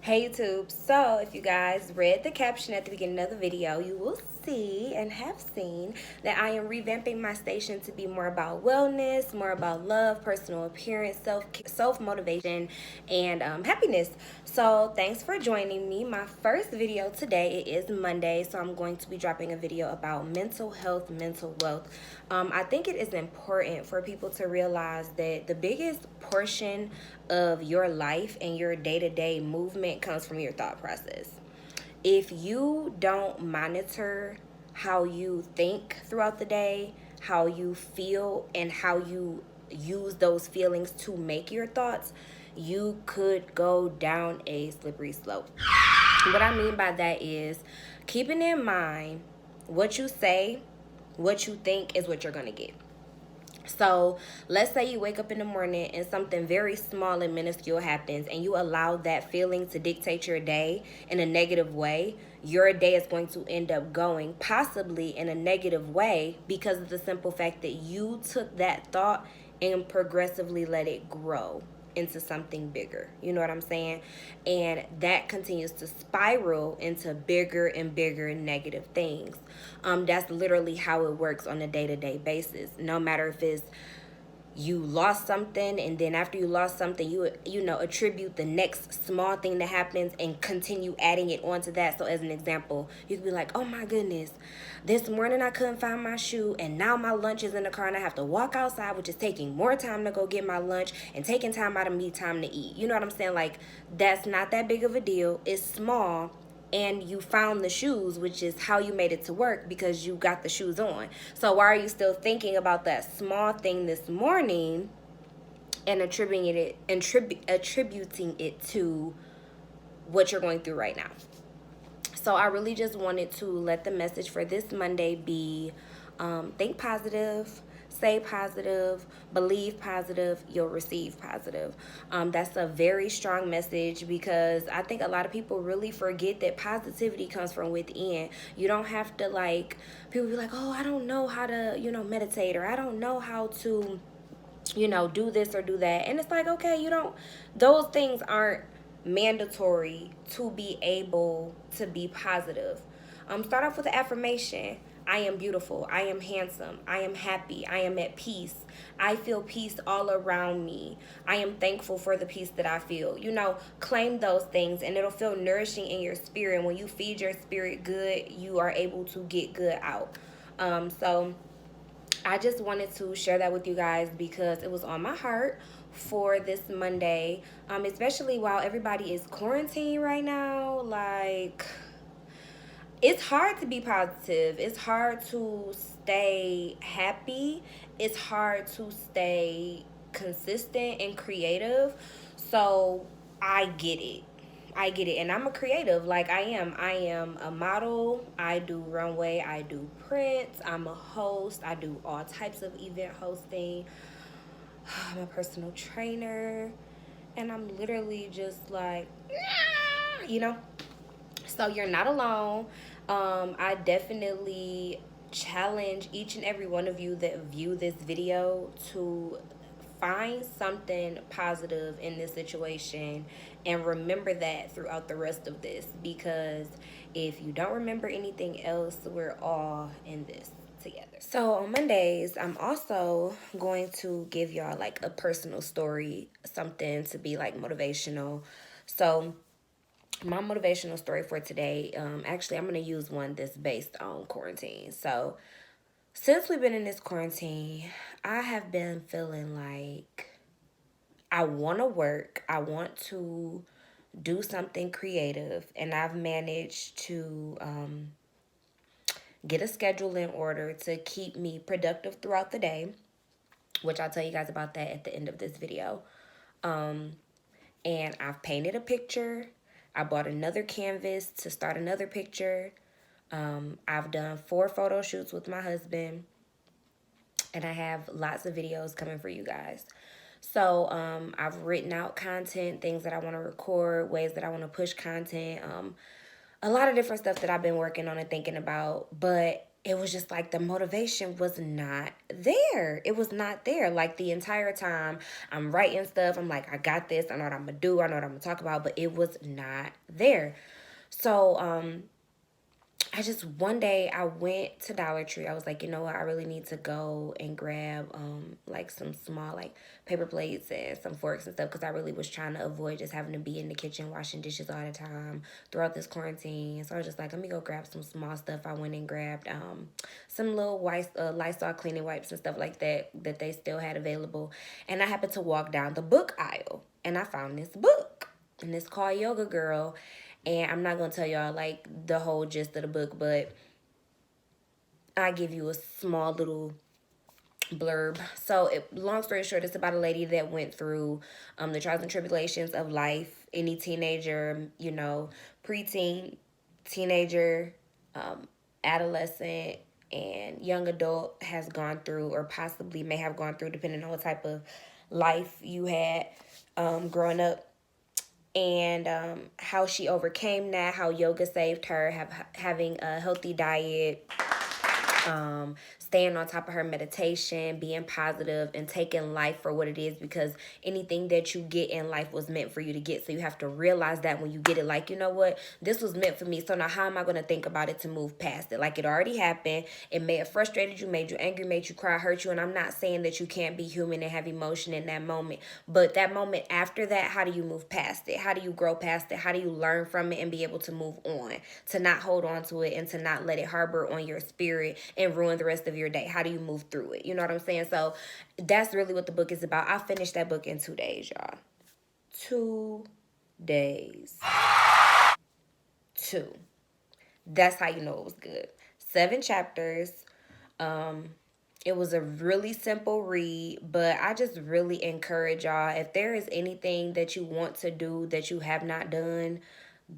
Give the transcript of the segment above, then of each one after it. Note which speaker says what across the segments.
Speaker 1: Hey YouTube, so if you guys read the caption at the beginning of the video, you will see and have seen that I am revamping my station to be more about wellness, more about love, personal appearance, self motivation, and happiness. So thanks for joining me. My first video today, it is Monday, so I'm going to be dropping a video about mental health, mental wealth. I think it is important for people to realize that the biggest portion of your life and your day-to-day movement comes from your thought process. If you don't monitor how you think throughout the day, how you feel, and how you use those feelings to make your thoughts, you could go down a slippery slope. What I mean by that is keeping in mind what you say, what you think is what you're going to get. So let's say you wake up in the morning and something very small and minuscule happens, and you allow that feeling to dictate your day in a negative way. Your day is going to end up going possibly in a negative way because of the simple fact that you took that thought and progressively let it grow into something bigger. You know what I'm saying? And that continues to spiral into bigger and bigger negative things. That's literally how it works on a day-to-day basis. No matter if it's you lost something, and then after you lost something, you know, attribute the next small thing that happens and continue adding it onto that. So as an example, you could be like, oh my goodness, this morning I couldn't find my shoe, and now my lunch is in the car and I have to walk outside, which is taking more time to go get my lunch and taking time out of me time to eat. You know what I'm saying? Like, that's not that big of a deal. It's small, and you found the shoes, which is how you made it to work because you got the shoes on. So why are you still thinking about that small thing this morning and attributing it to what you're going through right now? So I really just wanted to let the message for this Monday be think positive, say positive, believe positive, you'll receive positive. That's a very strong message because I think a lot of people really forget that positivity comes from within. You don't have to, like, people be like, oh, I don't know how to, meditate, or I don't know how to, do this or do that. And it's like, okay, those things aren't mandatory to be able to be positive. Start off with the affirmation. I am beautiful. I am handsome. I am happy. I am at peace. I feel peace all around me. I am thankful for the peace that I feel. Claim those things and it'll feel nourishing in your spirit. And when you feed your spirit good, you are able to get good out. So I just wanted to share that with you guys because it was on my heart for this Monday, especially while everybody is quarantined right now. Like, it's hard to be positive. It's hard to stay happy. It's hard to stay consistent and creative. So I get it. I get it. And I'm a creative, like I am. I am a model. I do runway. I do prints. I'm a host. I do all types of event hosting. I'm a personal trainer. And I'm literally just like, you know? So you're not alone. I definitely challenge each and every one of you that view this video to find something positive in this situation and remember that throughout the rest of this, because if you don't remember anything else, we're all in this together. So on Mondays, I'm also going to give y'all like a personal story, something to be like motivational. So my motivational story for today, actually I'm going to use one that's based on quarantine. So since we've been in this quarantine, I have been feeling like I want to work. I want to do something creative, and I've managed to get a schedule in order to keep me productive throughout the day, which I'll tell you guys about that at the end of this video. And I've painted a picture. I bought another canvas to start another picture. I've done 4 photo shoots with my husband, and I have lots of videos coming for you guys. So I've written out content, things that I want to record, ways that I want to push content, a lot of different stuff that I've been working on and thinking about. But it was just like the motivation was not there. It was not there. Like the entire time I'm writing stuff, I'm like, I got this. I know what I'm going to do. I know what I'm going to talk about, but it was not there. So, I just one day I went to Dollar Tree. I was like, you know what? I really need to go and grab like some small like paper plates and some forks and stuff because I really was trying to avoid just having to be in the kitchen washing dishes all the time throughout this quarantine. So I was just like, let me go grab some small stuff. I went and grabbed some little Lysol cleaning wipes and stuff like that that they still had available. And I happened to walk down the book aisle and I found this book. And it's called Yoga Girl. And I'm not going to tell y'all, like, the whole gist of the book, but I give you a small little blurb. So, long story short, it's about a lady that went through the trials and tribulations of life. Any teenager, you know, preteen, teenager, adolescent, and young adult has gone through or possibly may have gone through, depending on what type of life you had growing up. And how she overcame that, how yoga saved her, having a healthy diet, staying on top of her meditation, being positive, and taking life for what it is, because anything that you get in life was meant for you to get. So you have to realize that when you get it, like, you know what, this was meant for me. So now how am I going to think about it to move past it? Like, it already happened. It may have frustrated you, made you angry, made you cry, hurt you. And I'm not saying that you can't be human and have emotion in that moment. But that moment after that, how do you move past it? How do you grow past it? How do you learn from it and be able to move on? To not hold on to it and to not let it harbor on your spirit and ruin the rest of your day. How do you move through it? You know what I'm saying? So that's really what the book is about. I finished that book in 2 days, y'all. 2 days. 2. That's how you know it was good. 7 chapters. It was a really simple read, but I just really encourage y'all, if there is anything that you want to do that you have not done,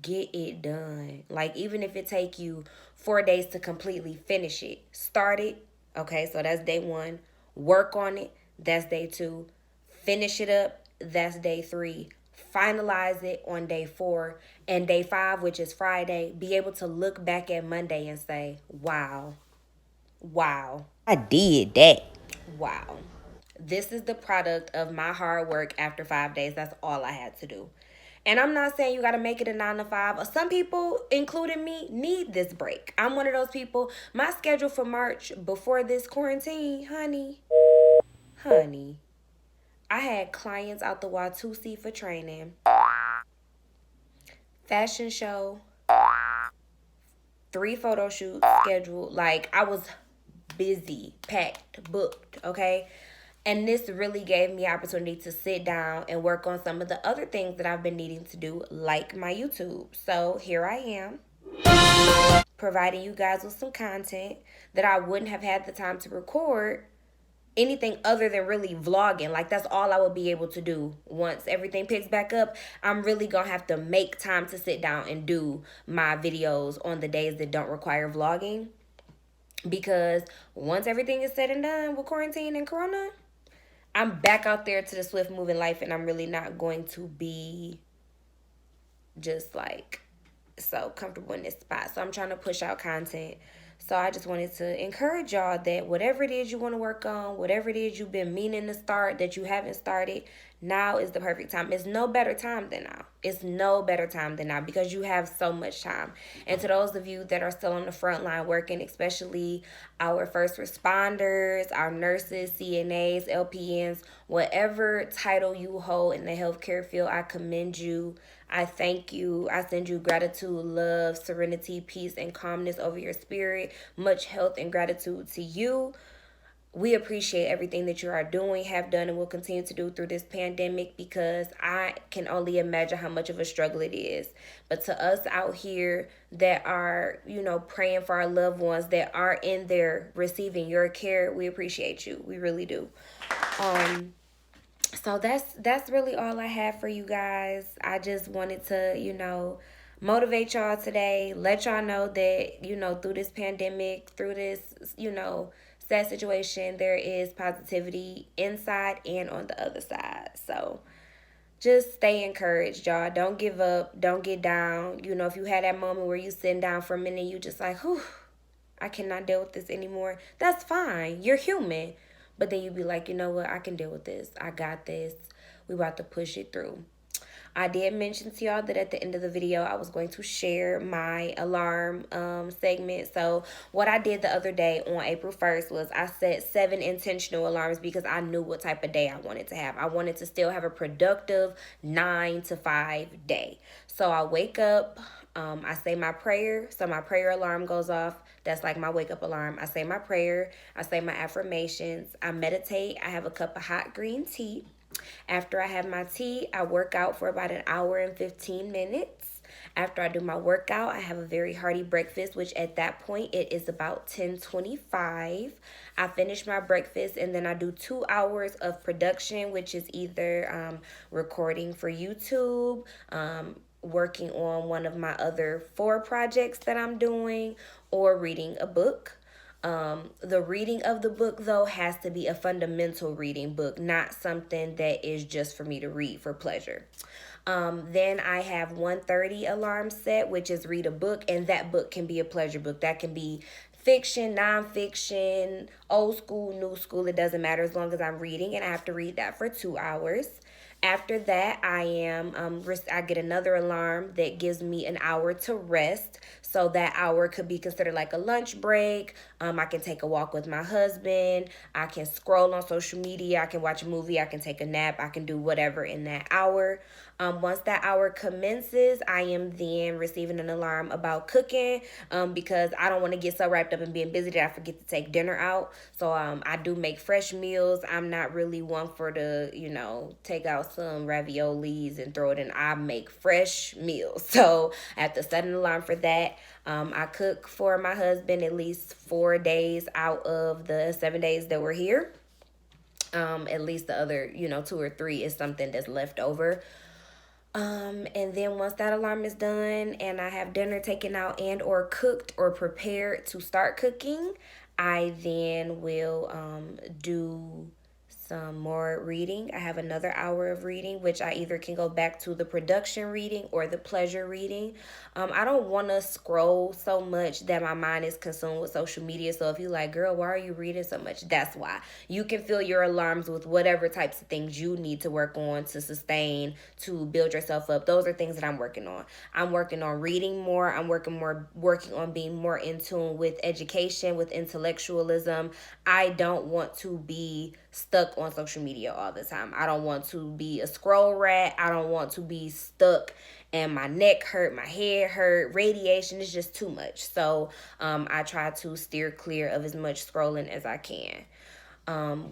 Speaker 1: get it done. Like, even if it take you 4 days to completely finish it, start it. Okay, so that's day 1. Work on it. That's day 2. Finish it up. That's day 3. Finalize it on day 4. And day 5, which is Friday, be able to look back at Monday and say, wow, I did that. Wow. This is the product of my hard work after 5 days. That's all I had to do. And I'm not saying you got to make it a 9 to 5. Some people, including me, need this break. I'm one of those people. My schedule for March before this quarantine, honey, I had clients out the Watusi for training, fashion show, 3 photo shoots scheduled. Like, I was busy, packed, booked, okay? And this really gave me opportunity to sit down and work on some of the other things that I've been needing to do, like my YouTube. So here I am, providing you guys with some content that I wouldn't have had the time to record anything other than really vlogging. Like, that's all I would be able to do. Once everything picks back up, I'm really gonna have to make time to sit down and do my videos on the days that don't require vlogging. Because once everything is said and done with quarantine and corona, I'm back out there to the swift moving life, and I'm really not going to be just like so comfortable in this spot. So I'm trying to push out content. So I just wanted to encourage y'all that whatever it is you want to work on, whatever it is you've been meaning to start that you haven't started, now is the perfect time. It's no better time than now. It's no better time than now because you have so much time. And to those of you that are still on the front line working, especially our first responders, our nurses, CNAs, LPNs, whatever title you hold in the healthcare field, I commend you. I thank you. I send you gratitude, love, serenity, peace, and calmness over your spirit. Much health and gratitude to you. We appreciate everything that you are doing, have done, and will continue to do through this pandemic, because I can only imagine how much of a struggle it is. But to us out here that are, you know, praying for our loved ones that are in there receiving your care, we appreciate you. We really do. So that's really all I have for you guys. I just wanted to, you know, motivate y'all today, let y'all know that, you know, through this pandemic, through this, you know, sad situation, there is positivity inside and on the other side. So just stay encouraged, y'all. Don't give up. Don't get down. You know, if you had that moment where you sitting down for a minute, you just like, whew, I cannot deal with this anymore, that's fine. You're human. But then you be like, you know what? I can deal with this. I got this. We about to push it through. I did mention to y'all that at the end of the video, I was going to share my alarm segment. So what I did the other day on April 1st was I set 7 intentional alarms because I knew what type of day I wanted to have. I wanted to still have a productive 9 to 5 day. So I wake up, I say my prayer. So my prayer alarm goes off. That's like my wake up alarm. I say my prayer. I say my affirmations. I meditate. I have a cup of hot green tea. After I have my tea, I work out for about an hour and 15 minutes. After I do my workout, I have a very hearty breakfast, which at that point it is about 10:25. I finish my breakfast and then I do 2 hours of production, which is either recording for YouTube, working on one of my other 4 projects that I'm doing, or reading a book. The reading of the book, though, has to be a fundamental reading book, not something that is just for me to read for pleasure. Then I have 1:30 alarm set, which is read a book, and that book can be a pleasure book. That can be fiction, nonfiction, old school, new school. It doesn't matter as long as I'm reading, and I have to read that for 2 hours. After that, I get another alarm that gives me an hour to rest. So that hour could be considered like a lunch break. I can take a walk with my husband. I can scroll on social media. I can watch a movie. I can take a nap. I can do whatever in that hour. Once that hour commences, I am then receiving an alarm about cooking because I don't want to get so wrapped up in being busy that I forget to take dinner out. So I do make fresh meals. I'm not really one for the, take out some raviolis and throw it in. I make fresh meals. So I have to set an alarm for that. I cook for my husband at least 4 days out of the 7 days that we're here. At least the other, 2 or 3 is something that's left over. And then once that alarm is done and I have dinner taken out and or cooked or prepared to start cooking, I then will do some more reading. I have another hour of reading, which I either can go back to the production reading or the pleasure reading. I don't want to scroll so much that my mind is consumed with social media. So if you're like, girl, why are you reading so much? That's why. You can fill your alarms with whatever types of things you need to work on to sustain, to build yourself up. Those are things that I'm working on. I'm working on reading more. I'm working on being more in tune with education, with intellectualism. I don't want to be stuck on social media all the time. I don't want to be a scroll rat. I don't want to be stuck and my neck hurt, my head hurt. Radiation is just too much. So I try to steer clear of as much scrolling as I can.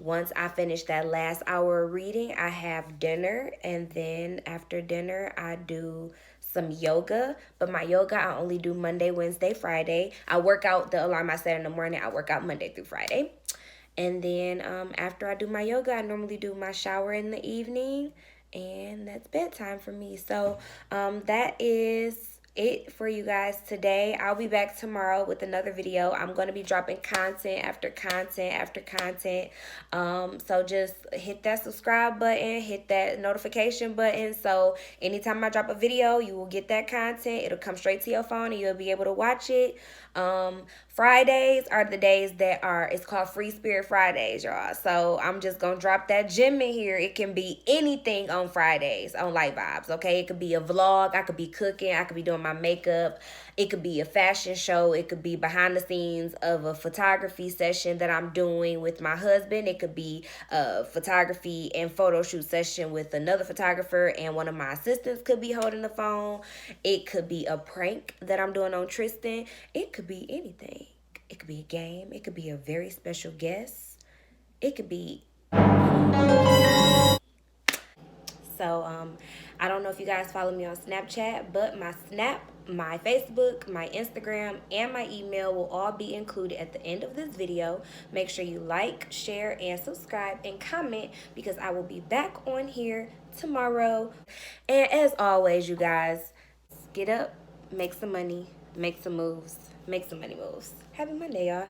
Speaker 1: Once I finish that last hour of reading, I have dinner, and then after dinner I do some yoga. But my yoga I only do Monday, Wednesday, Friday. I work out the alarm I set in the morning. I work out Monday through Friday. And then after I do my yoga, I normally do my shower in the evening, and that's bedtime for me. So that is it for you guys today. I'll be back tomorrow with another video. I'm going to be dropping content after content after content. So just hit that subscribe button, hit that notification button. So anytime I drop a video, you will get that content. It'll come straight to your phone and you'll be able to watch it. Fridays are the days that it's called Free Spirit Fridays, y'all. So I'm just gonna drop that gem in here. It can be anything on Fridays on Light Vibes, okay? It could be a vlog, I could be cooking, I could be doing my makeup, it could be a fashion show, it could be behind the scenes of a photography session that I'm doing with my husband, it could be a photography and photo shoot session with another photographer, and one of my assistants could be holding the phone. It could be a prank that I'm doing on Tristan. It could be anything. It could be a game. It could be a very special guest. It could be... So, I don't know if you guys follow me on Snapchat, but my Snap, my Facebook, my Instagram, and my email will all be included at the end of this video. Make sure you like, share, and subscribe, and comment, because I will be back on here tomorrow. And as always, you guys, get up, make some money, make some moves, make some money moves. Happy Monday, y'all.